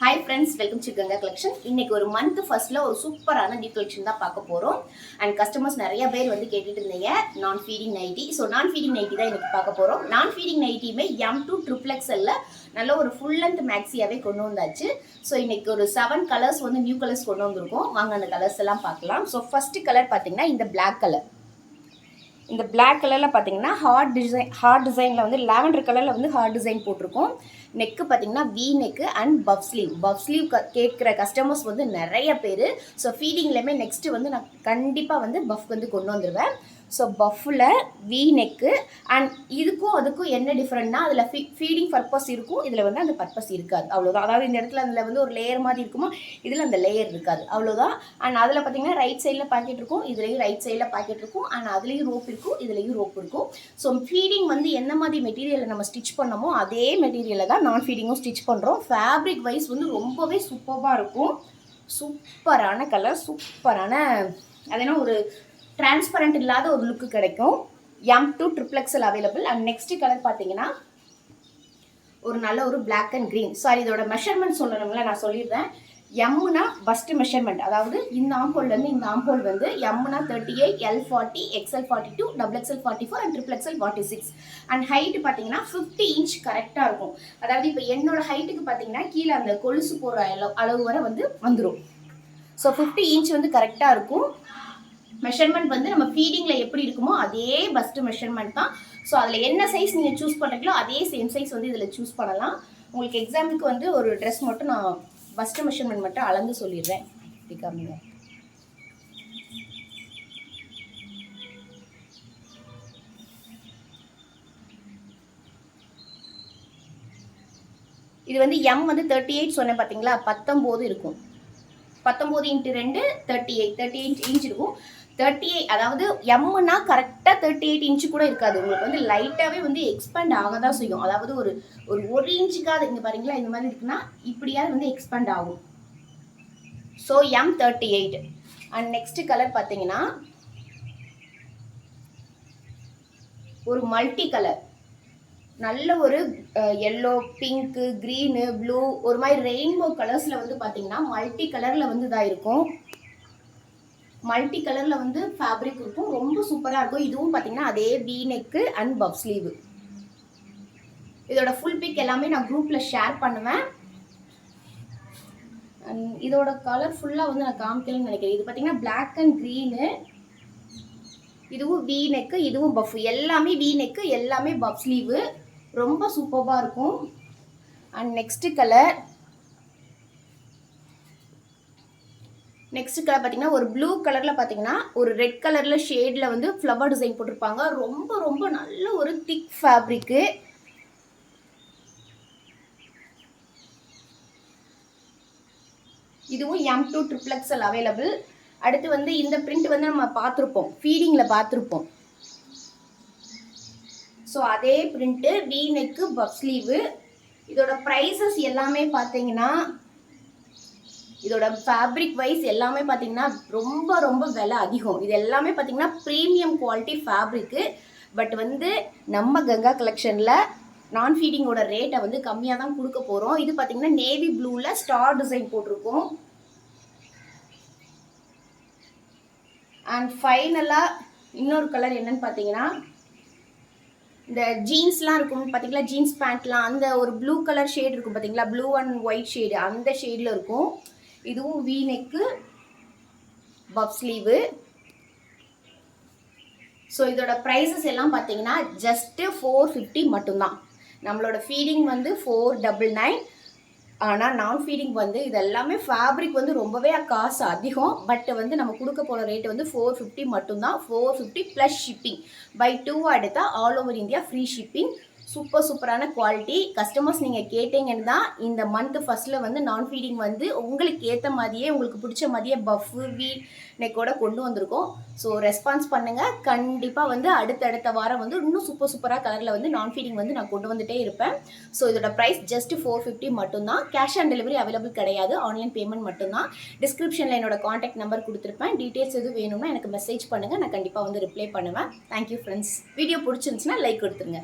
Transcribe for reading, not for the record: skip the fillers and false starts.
Hi friends, welcome to Ganga collection. இன்னைக்கு ஒரு month ஃபர்ஸ்ட்ல ஒரு சூப்பரான நியூ கலெக்ஷன் தான் பார்க்க போறோம். அண்ட் கஸ்டமர்ஸ் நிறைய பேர் வந்து கேட்டுட்டு இருந்தீங்க நான் ஃபீடிங் நைட்டி. ஸோ நான் ஃபீடிங் நைட்டி தான் இன்னைக்கு பார்க்க போறோம். நான் ஃபீடிங் நைட்டியுமே M2 XXL நல்ல ஒரு ஃபுல் லென்த் மேக்ஸியாவே கொண்டு வந்தாச்சு. ஸோ இன்னைக்கு ஒரு 7 கலர்ஸ் வந்து நியூ கலர்ஸ் கொண்டு வந்திருக்கோம். வாங்க அந்த கலர்ஸ் எல்லாம் பார்க்கலாம். ஸோ ஃபர்ஸ்ட் கலர் பார்த்தீங்கன்னா இந்த பிளாக் கலர். இந்த பிளாக் கலரில் பார்த்தீங்கன்னா ஹார்ட் டிசைனில் வந்து லாவெண்டர் கலரில் வந்து ஹார்ட் டிசைன் போட்டிருக்கோம். நெக்கு பார்த்தீங்கன்னா we neck and puff sleeve கேட்குற கஸ்டமர்ஸ் வந்து நிறைய பேர். ஸோ ஃபீடிங்லேயுமே நெக்ஸ்ட்டு வந்து நான் கண்டிப்பாக வந்து பஃப் வந்து கொண்டு வந்துடுவேன். ஸோ பஃப்பில் வி நெக்கு அண்ட் இதுக்கும் அதுக்கும் என்ன டிஃப்ரெண்ட்னா அதில் ஃபீடிங் பர்பஸ் இருக்கும், இதில் வந்து அந்த பர்பஸ் இருக்காது, அவ்வளோதான். அதாவது இந்த இடத்துல அதில் வந்து ஒரு லேயர் மாதிரி இருக்குமோ, இதில் அந்த லேயர் இருக்காது, அவ்வளோதான். அண்ட் அதில் பார்த்தீங்கன்னா ரைட் சைடில் பாக்கெட் இருக்கும், இதுலேயும் ரைட் சைடில் பாக்கெட் இருக்கும், அண்ட் அதுலேயும் ரோப் இருக்கும், இதுலேயும் ரோப் இருக்கும். ஸோ ஃபீடிங் வந்து எந்த மாதிரி மெட்டீரியலை நம்ம ஸ்டிச் பண்ணமோ அதே மெட்டீரியலை தான் நான் ஃபீடிங்கும் ஸ்டிச் பண்ணுறோம். ஃபேப்ரிக் வைஸ் வந்து ரொம்பவே சூப்பராக இருக்கும். சூப்பரான கலர், சூப்பரான அதனால் ஒரு டிரான்ஸ்பரண்ட் இல்லாத ஒரு லுக்கு கிடைக்கும். M2 XXL available. And next colour பார்த்தீங்கன்னா ஒரு நல்ல ஒரு பிளாக் அண்ட் க்ரீன். சாரி, இதோட மெஷர்மெண்ட் சொல்லணும்ல, நான் சொல்லிடுறேன். எம்னா ஃபஸ்ட் மெஷர்மெண்ட், அதாவது இந்த ஆம்போல்லேருந்து இந்த ஆம்போல் வந்து எம்னா 38, L 40, XL 42, XXL 44 and XXL 46. And height பார்த்தீங்கன்னா 50 இன்ச் கரெக்டாக இருக்கும். அதாவது இப்போ என்னோட ஹைட்டுக்கு பார்த்தீங்கன்னா கீழே அந்த கொலுசு போகிற அளவு வரை வந்து வந்துடும். ஸோ 50 இன்ச் வந்து கரெக்டாக இருக்கும். மெஷர்மெண்ட் வந்து நம்ம ஃபீடிங்கில் எப்படி இருக்குமோ அதே பஸ்ட் மெஷர்மெண்ட் தான். ஸோ அதில் என்ன சைஸ் நீங்கள் சூஸ் பண்ணுறீங்களோ அதே சேம் சைஸ் வந்து இதில் சூஸ் பண்ணலாம். உங்களுக்கு எக்ஸாம்பிளுக்கு வந்து ஒரு ட்ரெஸ் மட்டும் நான் பஸ்ட் மெஷர்மெண்ட் மட்டும் அளந்து சொல்லிடுறேன். பிகாமிங்க இது வந்து எம் வந்து 38 சொன்னேன் பார்த்தீங்களா, 19 இருக்கும். 19 × 2 38 இன்ச் இருக்கும். 38, அதாவது எம்னா கரெக்டாக 38 இன்ச்சு கூட இருக்காது. உங்களுக்கு வந்து லைட்டாகவே வந்து எக்ஸ்பேண்ட் ஆக தான் செய்யும். அதாவது ஒரு இன்ச்சுக்காவது இங்கே பாருங்களா, இந்த மாதிரி இருக்குன்னா இப்படியாவது வந்து எக்ஸ்பேண்ட் ஆகும். So M38. And next colour பார்த்தீங்கன்னா ஒரு மல்டி கலர், நல்ல ஒரு எல்லோ, பிங்க்கு, க்ரீனு, ப்ளூ, ஒரு மாதிரி ரெயின்போ கலர்ஸில் வந்து பார்த்தீங்கன்னா மல்டி கலரில் வந்து இதாக இருக்கும். மல்டி கலரில் வந்து ஃபேப்ரிக் இருக்கும், ரொம்ப சூப்பராக இருக்கும். இதுவும் பார்த்தீங்கன்னா அதே we neck and puff sleeve. இதோட ஃபுல் பிக் எல்லாமே நான் குரூப்பில் ஷேர் பண்ணுவேன். அண்ட் இதோட கலர் ஃபுல்லாக வந்து நான் காமிக்கலன்னு நினைக்கிறேன். இது பார்த்தீங்கன்னா பிளாக் அண்ட் க்ரீனு, இதுவும் வி நெக்கு, இதுவும் பஃப், எல்லாமே வி நெக்கு, எல்லாமே பஃப் ஸ்லீவு, ரொம்ப சூப்பராக இருக்கும். அண்ட் நெக்ஸ்ட் கலர் பார்த்தீங்கன்னா ஒரு ப்ளூ கலரில் பார்த்தீங்கன்னா ஒரு ரெட் கலரில் ஷேடில் வந்து ஃப்ளவர் டிசைன் போட்டிருப்பாங்க. ரொம்ப ரொம்ப நல்ல ஒரு திக் ஃபேப்ரிக்கு. இதுவும் M2 XXL அவைலபிள். அடுத்து வந்து இந்த பிரிண்ட் வந்து நம்ம பார்த்துருப்போம், ஃபீடிங்கில் பார்த்துருப்போம். ஸோ அதே print, we neck, puff sleeve. இதோட ப்ரைஸஸ் எல்லாமே பார்த்தீங்கன்னா, இதோட ஃபேப்ரிக் வைஸ் எல்லாமே பார்த்தீங்கன்னா ரொம்ப ரொம்ப விலை அதிகம். இது எல்லாமே பார்த்தீங்கன்னா ப்ரீமியம் குவாலிட்டி ஃபேப்ரிக்கு. பட் வந்து நம்ம கங்கா கலெக்ஷனில் நான் ஃபீடிங்கோட ரேட்டை வந்து கம்மியாக தான் கொடுக்க போகிறோம். இது பார்த்தீங்கன்னா நேவி ப்ளூவில் ஸ்டார் டிசைன் போட்டிருக்கோம். அண்ட் ஃபைனலாக இன்னொரு கலர் என்னன்னு பார்த்தீங்கன்னா, இந்த ஜீன்ஸ்லாம் இருக்கும் பார்த்தீங்களா, ஜீன்ஸ் பேண்ட்லாம் அந்த ஒரு ப்ளூ கலர் ஷேட் இருக்கும் பார்த்தீங்களா, ப்ளூ அண்ட் ஒயிட் ஷேடு, அந்த ஷேடில் இருக்கும். இதுவும் we neck, puff sleeve. So இதோட ப்ரைஸஸ் எல்லாம் பார்த்தீங்கன்னா ஜஸ்ட்டு 450 மட்டும்தான். நம்மளோட ஃபீடிங் வந்து 499. ஆனால் நான் ஃபீடிங் வந்து இது எல்லாமே ஃபேப்ரிக் வந்து ரொம்பவே காசு அதிகம். பட் வந்து நம்ம கொடுக்க போகிற ரேட்டு வந்து 450 மட்டும்தான். 450 ப்ளஸ் ஷிப்பிங். பை 2 எடுத்தால் all over India free shipping. சூப்பரான குவாலிட்டி. கஸ்டமர்ஸ் நீங்கள் கேட்டீங்கன்னு தான் இந்த மந்த் ஃபர்ஸ்ட்டில் வந்து நான் ஃபீடிங் வந்து உங்களுக்கு ஏற்ற மாதிரியே, உங்களுக்கு பிடிச்ச மாதிரியே பஃப்பு வி நெக்கோட கொண்டு வந்திருக்கோம். ஸோ ரெஸ்பான்ஸ் பண்ணுங்கள். கண்டிப்பாக வந்து அடுத்த வாரம் வந்து இன்னும் சூப்பராக கலரில் வந்து நான் ஃபீடிங் வந்து நான் கொண்டு வந்துகிட்டே இருப்பேன். ஸோ இதோட ப்ரைஸ் ஜஸ்ட் 450 மட்டும்தான். கேஷ் ஆன் டெலிவரி அவைலபிள் கிடையாது, ஆன்லைன் பேமெண்ட் மட்டும்தான். டிஸ்கிரிப்ஷனில் என்னோட காண்டாக்ட் நம்பர் கொடுத்துருப்பேன். டீட்டெயில்ஸ் எதுவும் வேணும்னா எனக்கு மெசேஜ் பண்ணுங்கள், நான் கண்டிப்பாக வந்து ரிப்ளை பண்ணுவேன். Thank you friends. வீடியோ பிடிச்சிருந்துச்சுன்னா லைக் கொடுத்துருங்க.